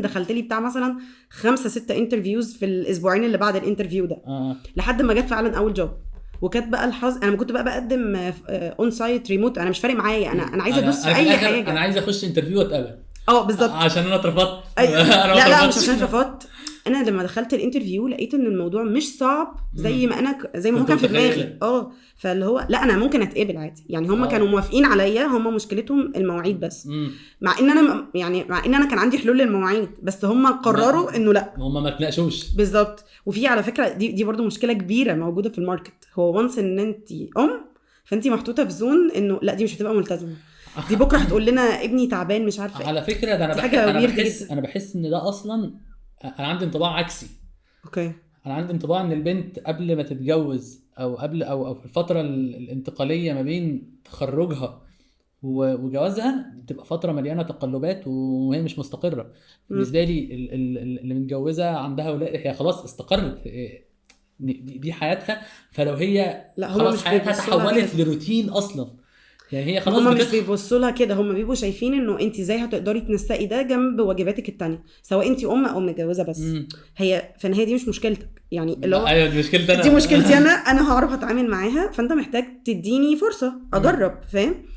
دخلت لي بتاع مثلا 5-6 انترفيوز في الاسبوعين اللي بعد الانترفيو ده لحد ما جت فعلا اول جوب. وكانت بقى الحظ انا كنت بقى بقدم اون سايت ريموت، انا مش فارق معايا، انا عايزه ادوس في اي حاجه. انا عايزه اخش انترفيو واتقبل. بالظبط، عشان انا اترفضت. لا مش عشان اترفضت. انا لما دخلت الانترفيو لقيت ان الموضوع مش صعب زي ما هو كان في دماغي. فاللي هو لا انا ممكن اتقبل عادي يعني. هم كانوا موافقين عليا، هم مشكلتهم المواعيد بس. مع ان انا كان عندي حلول للمواعيد، بس هم قرروا انه لا، هم ما تناقشوش. بالظبط. وفي على فكره دي برضو مشكله كبيره موجوده في الماركت. هو وانس ان انت فانت محطوطه في زون انه لا دي مش هتبقى ملتزمه، دي بكره هتقول لنا ابني تعبان مش عارفه. على فكره ده انا بحس ان ده اصلا انا عندي انطباع عكسي. اوكي، انا عندي انطباع ان البنت قبل ما تتجوز او قبل او في الفتره الانتقاليه ما بين تخرجها وجوازها بتبقى فتره مليانه تقلبات وهي مش مستقره. بالنسبه لي اللي متجوزه عندها ولاد هي خلاص استقرت، دي حياتها. فلو هي خلاص حياتها تحولت لروتين اصلا، يعني هي خلاص هم مش بيبصوا لها كده، هم بيبقوا شايفين انه انت ازاي هتقدري تنسقي ده جنب واجباتك التانية، سواء انت او متجوزه. بس هي في النهايه دي مش مشكلتك يعني، اللي هو ايوه دي مشكلتي انا، دي مشكلتي انا هعرف اتعامل معاها. فانت محتاج تديني فرصه اجرب، فاهم؟